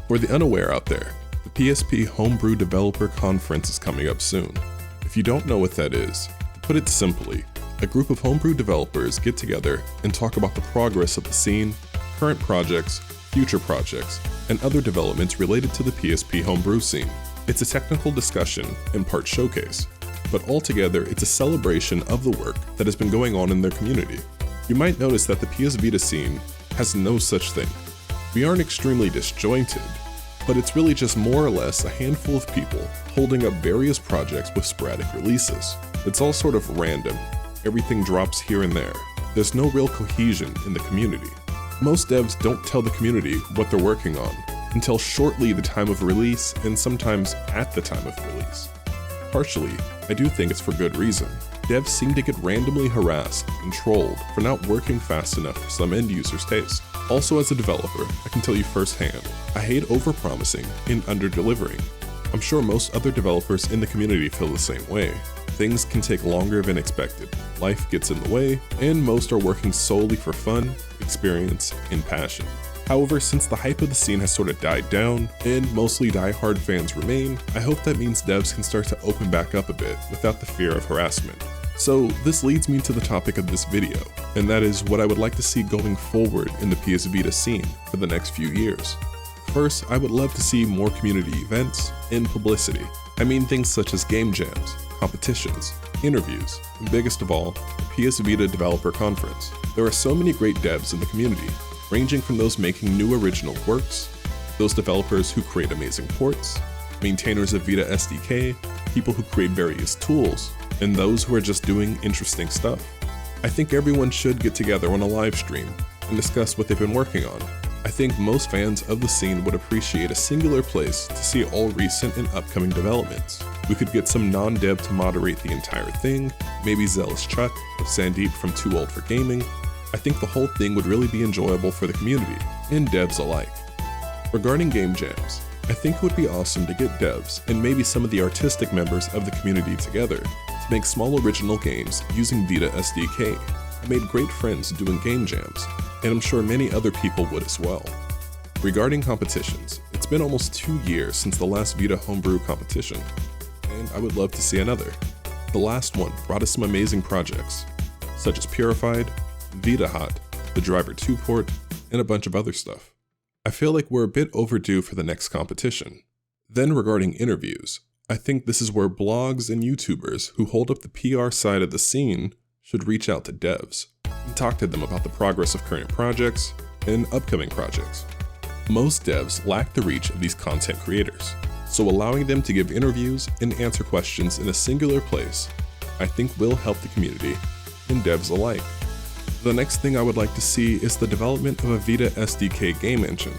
For the unaware out there, the PSP Homebrew Developer Conference is coming up soon. If you don't know what that is, to put it simply, a group of homebrew developers get together and talk about the progress of the scene, current projects, future projects, and other developments related to the PSP homebrew scene. It's a technical discussion and part showcase, but altogether it's a celebration of the work that has been going on in their community. You might notice that the PS Vita scene has no such thing. We aren't extremely disjointed, but it's really just more or less a handful of people holding up various projects with sporadic releases. It's all sort of random. Everything drops here and there. There's no real cohesion in the community. Most devs don't tell the community what they're working on until shortly the time of release and sometimes at the time of release. Partially, I do think it's for good reason. Devs seem to get randomly harassed and trolled for not working fast enough for some end users' taste. Also, as a developer, I can tell you firsthand, I hate overpromising and under-delivering. I'm sure most other developers in the community feel the same way. Things can take longer than expected, life gets in the way, and most are working solely for fun, experience, and passion. However, since the hype of the scene has sort of died down, and mostly die-hard fans remain, I hope that means devs can start to open back up a bit without the fear of harassment. So this leads me to the topic of this video, and that is what I would like to see going forward in the PS Vita scene for the next few years. First, I would love to see more community events and publicity. I mean things such as game jams, competitions, interviews, and biggest of all, the PS Vita Developer Conference. There are so many great devs in the community, ranging from those making new original works, those developers who create amazing ports, maintainers of Vita SDK, people who create various tools, and those who are just doing interesting stuff. I think everyone should get together on a live stream and discuss what they've been working on. I think most fans of the scene would appreciate a singular place to see all recent and upcoming developments. We could get some non-dev to moderate the entire thing, maybe Zealous Chuck or Sandeep from Too Old for Gaming. I think the whole thing would really be enjoyable for the community, and devs alike. Regarding game jams, I think it would be awesome to get devs and maybe some of the artistic members of the community together to make small original games using Vita SDK. I made great friends doing game jams, and I'm sure many other people would as well. Regarding competitions, it's been almost 2 years since the last Vita Homebrew competition, and I would love to see another. The last one brought us some amazing projects, such as Purified, Vita Hot, the Driver 2 port, and a bunch of other stuff. I feel like we're a bit overdue for the next competition. Then regarding interviews, I think this is where blogs and YouTubers who hold up the PR side of the scene should reach out to devs and talk to them about the progress of current projects and upcoming projects. Most devs lack the reach of these content creators, so allowing them to give interviews and answer questions in a singular place, I think will help the community and devs alike. The next thing I would like to see is the development of a Vita SDK game engine.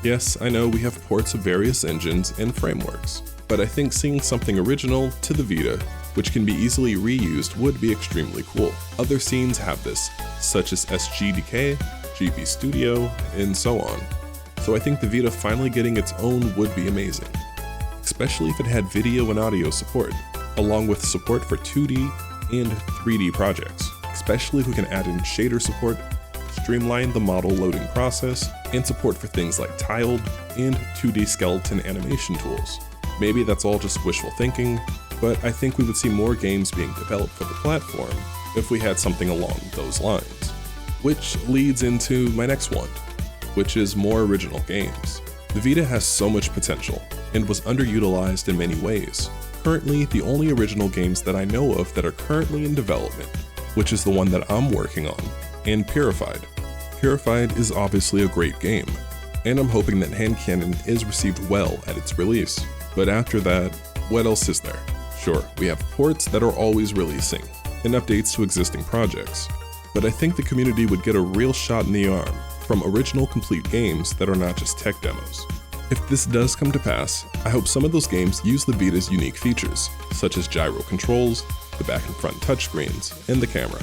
Yes, I know we have ports of various engines and frameworks, but I think seeing something original to the Vita, which can be easily reused, would be extremely cool. Other scenes have this, such as SGDK, GP Studio, and so on. So I think the Vita finally getting its own would be amazing, especially if it had video and audio support, along with support for 2D and 3D projects. Especially if we can add in shader support, streamline the model loading process, and support for things like tiled and 2D skeleton animation tools. Maybe that's all just wishful thinking, but I think we would see more games being developed for the platform if we had something along those lines. Which leads into my next one, which is more original games. The Vita has so much potential and was underutilized in many ways. Currently, the only original games that I know of that are currently in development, which is the one that I'm working on, and Purified. Purified is obviously a great game, and I'm hoping that Hand Cannon is received well at its release. But after that, what else is there? Sure, we have ports that are always releasing, and updates to existing projects, but I think the community would get a real shot in the arm from original complete games that are not just tech demos. If this does come to pass, I hope some of those games use the Vita's unique features, such as gyro controls, the back and front touchscreens, and the camera.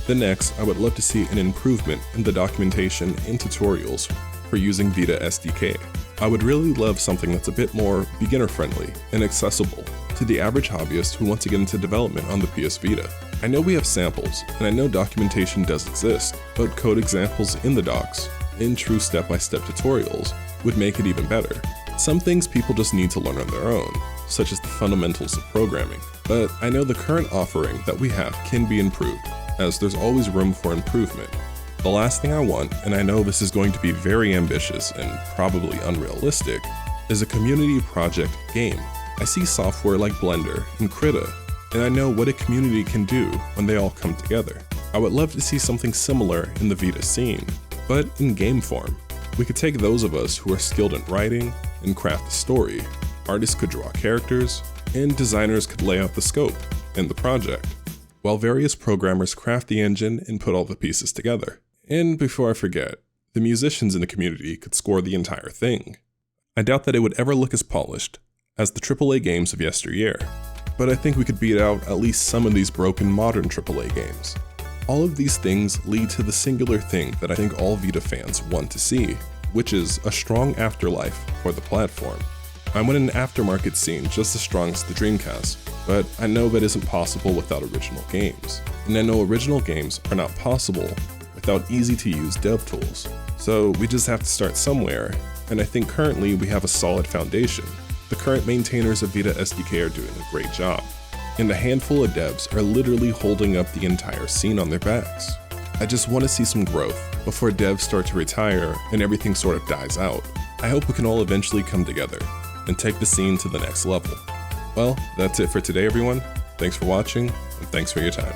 Then next, I would love to see an improvement in the documentation and tutorials for using Vita SDK. I would really love something that's a bit more beginner-friendly and accessible to the average hobbyist who wants to get into development on the PS Vita. I know we have samples, and I know documentation does exist, but code examples in the docs in true step-by-step tutorials would make it even better. Some things people just need to learn on their own, such as the fundamentals of programming, but I know the current offering that we have can be improved, as there's always room for improvement. The last thing I want, and I know this is going to be very ambitious and probably unrealistic, is a community project game. I see software like Blender and Krita, and I know what a community can do when they all come together. I would love to see something similar in the Vita scene, but in game form. We could take those of us who are skilled in writing and craft the story, artists could draw characters, and designers could lay out the scope and the project, while various programmers craft the engine and put all the pieces together. And before I forget, the musicians in the community could score the entire thing. I doubt that it would ever look as polished as the AAA games of yesteryear, but I think we could beat out at least some of these broken modern AAA games. All of these things lead to the singular thing that I think all Vita fans want to see, which is a strong afterlife for the platform. I want an aftermarket scene just as strong as the Dreamcast, but I know that isn't possible without original games. And I know original games are not possible without easy-to-use dev tools. So we just have to start somewhere, and I think currently we have a solid foundation. The current maintainers of Vita SDK are doing a great job, and a handful of devs are literally holding up the entire scene on their backs. I just want to see some growth before devs start to retire and everything sort of dies out. I hope we can all eventually come together and take the scene to the next level. Well, that's it for today, everyone. Thanks for watching, and thanks for your time.